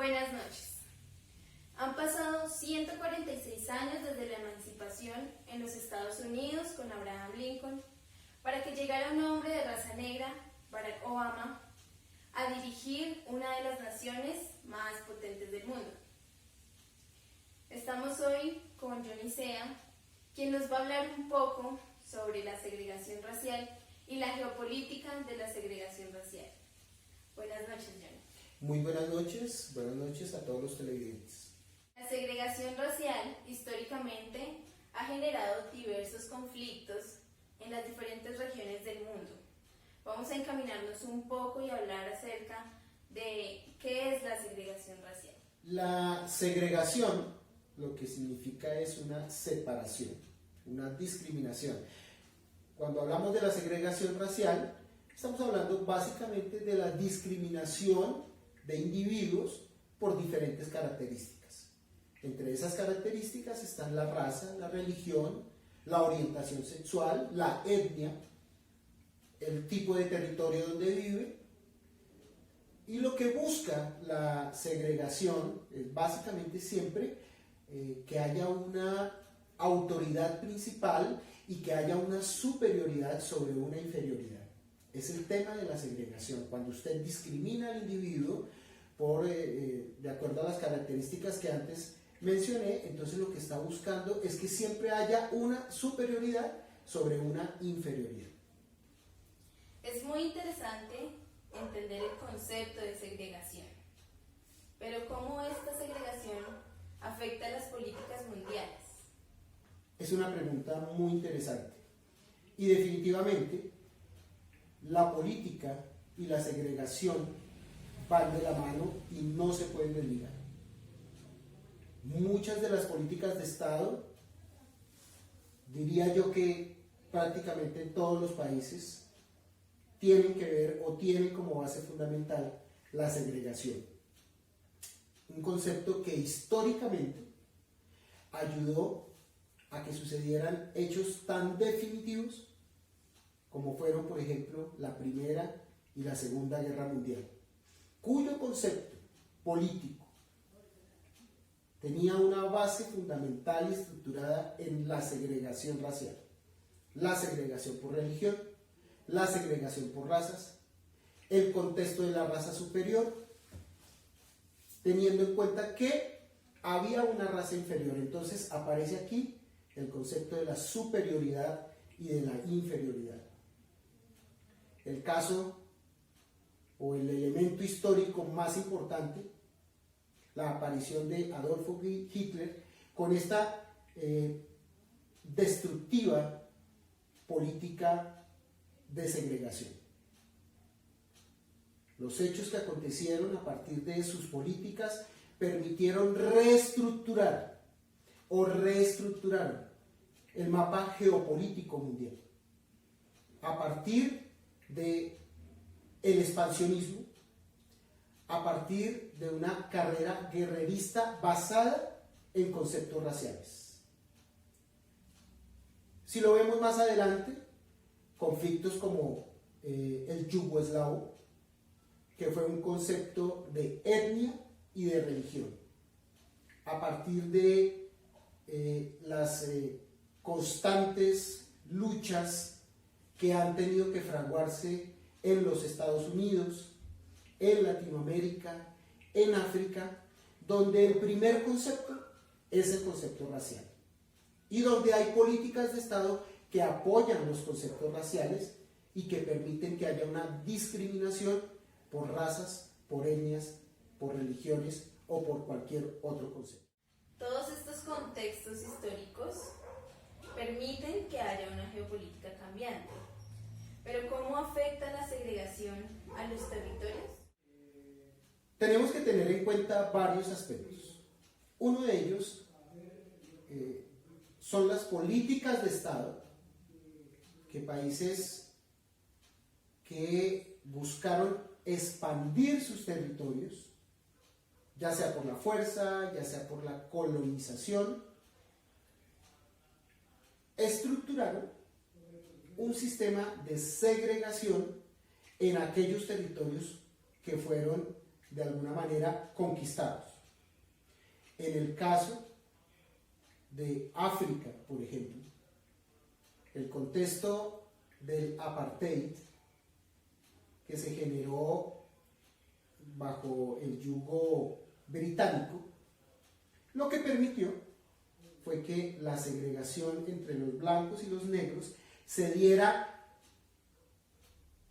Buenas noches. Han pasado 146 años desde la emancipación en los Estados Unidos con Abraham Lincoln para que llegara un hombre de raza negra, Barack Obama, a dirigir una de las naciones más potentes del mundo. Estamos hoy con Johnny Sea, quien nos va a hablar un poco sobre la segregación racial y la geopolítica de la segregación racial. Buenas noches, Johnny. Muy buenas noches a todos los televidentes. La segregación racial, históricamente, ha generado diversos conflictos en las diferentes regiones del mundo. Vamos a encaminarnos un poco y hablar acerca de qué es la segregación racial. La segregación lo que significa es una separación, una discriminación. Cuando hablamos de la segregación racial, estamos hablando básicamente de la discriminación de individuos por diferentes características. Entre esas características están la raza, la religión, la orientación sexual, la etnia, el tipo de territorio donde vive. Y lo que busca la segregación es básicamente siempre que haya una autoridad principal y que haya una superioridad sobre una inferioridad. Es el tema de la segregación, cuando usted discrimina al individuo de acuerdo a las características que antes mencioné, entonces lo que está buscando es que siempre haya una superioridad sobre una inferioridad. Es muy interesante entender el concepto de segregación, pero ¿cómo esta segregación afecta a las políticas mundiales? Es una pregunta muy interesante y definitivamente la política y la segregación van de la mano y no se pueden desligar. Muchas de las políticas de Estado, diría yo que prácticamente en todos los países, tienen que ver o tienen como base fundamental la segregación. Un concepto que históricamente ayudó a que sucedieran hechos tan definitivos como fueron, por ejemplo, la Primera y la Segunda Guerra Mundial, cuyo concepto político tenía una base fundamental y estructurada en la segregación racial, la segregación por religión, la segregación por razas, el contexto de la raza superior, teniendo en cuenta que había una raza inferior. Entonces aparece aquí el concepto de la superioridad y de la inferioridad. El caso o el elemento histórico más importante, la aparición de Adolfo Hitler con esta destructiva política de segregación. Los hechos que acontecieron a partir de sus políticas permitieron reestructuraron el mapa geopolítico mundial. A partir de el expansionismo, a partir de una carrera guerrerista basada en conceptos raciales. Si lo vemos más adelante, conflictos como el yugoslavo, que fue un concepto de etnia y de religión. A partir de las constantes luchas que han tenido que fraguarse en los Estados Unidos, en Latinoamérica, en África, donde el primer concepto es el concepto racial y donde hay políticas de Estado que apoyan los conceptos raciales y que permiten que haya una discriminación por razas, por etnias, por religiones o por cualquier otro concepto. Todos estos contextos históricos permiten que haya una geopolítica cambiante. Pero ¿cómo afecta la segregación a los territorios? Tenemos que tener en cuenta varios aspectos. Uno de ellos son las políticas de Estado que países que buscaron expandir sus territorios, ya sea por la fuerza, ya sea por la colonización, estructuraron un sistema de segregación en aquellos territorios que fueron de alguna manera conquistados. En el caso de África, por ejemplo, el contexto del apartheid que se generó bajo el yugo británico, lo que permitió fue que la segregación entre los blancos y los negros se diera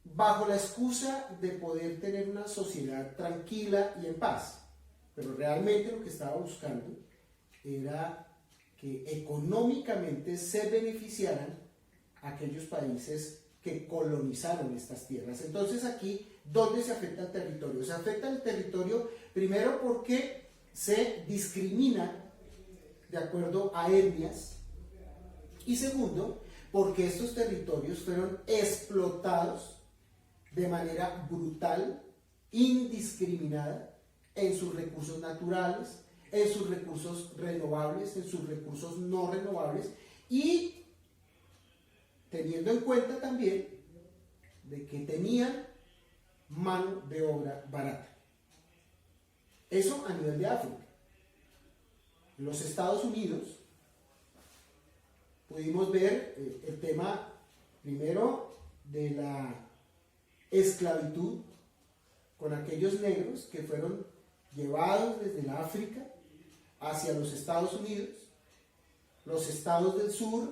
bajo la excusa de poder tener una sociedad tranquila y en paz. Pero realmente lo que estaba buscando era que económicamente se beneficiaran aquellos países que colonizaron estas tierras. Entonces aquí, ¿dónde se afecta el territorio? Se afecta el territorio primero porque se discrimina de acuerdo a etnias, y segundo, porque estos territorios fueron explotados de manera brutal, indiscriminada, en sus recursos naturales, en sus recursos renovables, en sus recursos no renovables, y teniendo en cuenta también de que tenían mano de obra barata. Eso a nivel de África. En los Estados Unidos pudimos ver el tema primero de la esclavitud con aquellos negros que fueron llevados desde la África hacia los Estados Unidos. Los estados del sur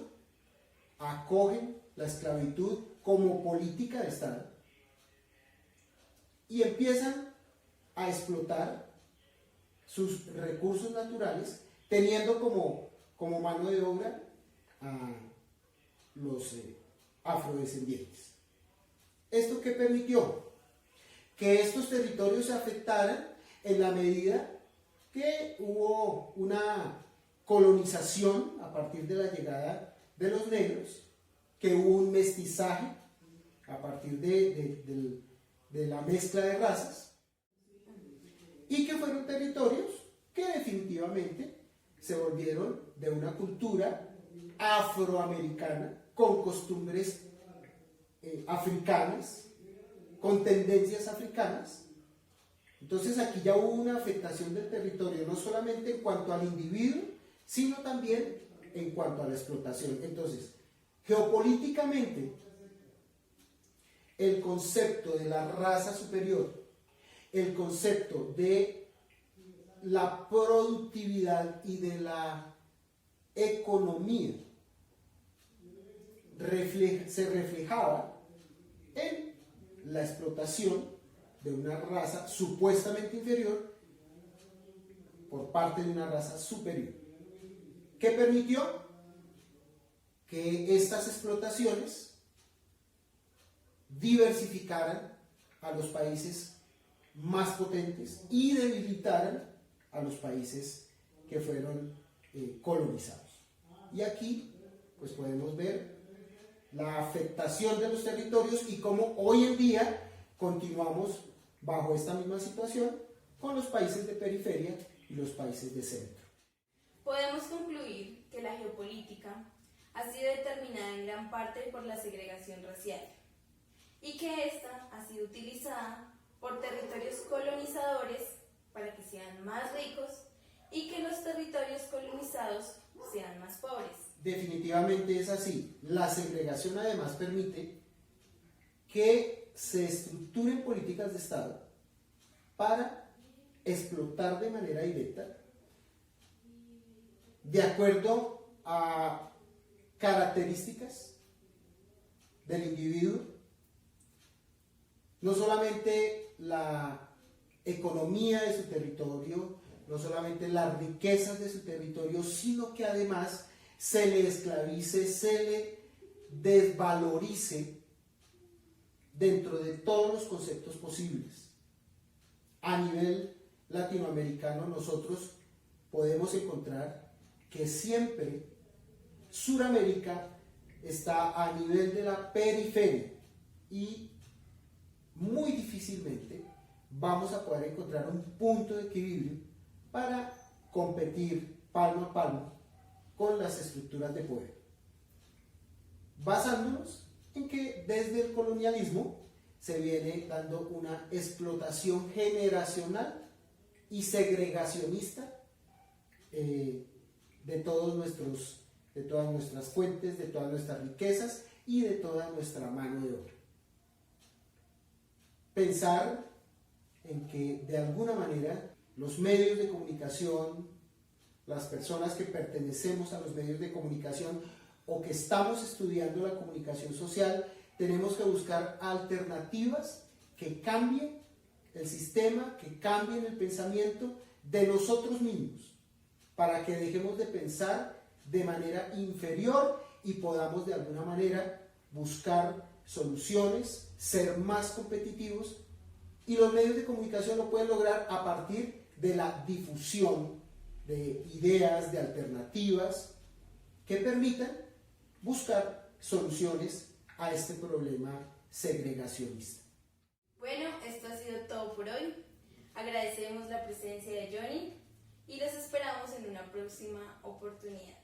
acogen la esclavitud como política de Estado y empiezan a explotar sus recursos naturales, teniendo como mano de obra a los afrodescendientes. ¿Esto qué permitió? Que estos territorios se afectaran en la medida que hubo una colonización a partir de la llegada de los negros, que hubo un mestizaje a partir de la mezcla de razas, y que fueron territorios que definitivamente se volvieron de una cultura afroamericana, con costumbres africanas, con tendencias africanas. Entonces aquí ya hubo una afectación del territorio, no solamente en cuanto al individuo, sino también en cuanto a la explotación. Entonces, geopolíticamente, el concepto de la raza superior, el concepto de la productividad y de la economía se reflejaba en la explotación de una raza supuestamente inferior por parte de una raza superior, que permitió que estas explotaciones diversificaran a los países más potentes y debilitaran a los países que fueron colonizados. Y aquí pues podemos ver la afectación de los territorios y cómo hoy en día continuamos bajo esta misma situación con los países de periferia y los países de centro. Podemos concluir que la geopolítica ha sido determinada en gran parte por la segregación racial y que ésta ha sido utilizada por territorios colonizadores para que sean más ricos y que los territorios colonizados sean más pobres. Definitivamente es así. La segregación además permite que se estructuren políticas de Estado para explotar de manera directa de acuerdo a características del individuo, no solamente la economía de su territorio, no solamente las riquezas de su territorio, sino que además se le esclavice, se le desvalorice dentro de todos los conceptos posibles. A nivel latinoamericano nosotros podemos encontrar que siempre Suramérica está a nivel de la periferia y muy difícilmente vamos a poder encontrar un punto de equilibrio para competir palmo a palmo con las estructuras de poder, basándonos en que desde el colonialismo se viene dando una explotación generacional y segregacionista de todas nuestras fuentes, de todas nuestras riquezas y de toda nuestra mano de obra. Pensar en que de alguna manera los medios de comunicación, las personas que pertenecemos a los medios de comunicación o que estamos estudiando la comunicación social, tenemos que buscar alternativas que cambien el sistema, que cambien el pensamiento de nosotros mismos, para que dejemos de pensar de manera inferior y podamos de alguna manera buscar soluciones, ser más competitivos, y los medios de comunicación lo pueden lograr a partir de la difusión de ideas, de alternativas que permitan buscar soluciones a este problema segregacionista. Bueno, esto ha sido todo por hoy. Agradecemos la presencia de Johnny y los esperamos en una próxima oportunidad.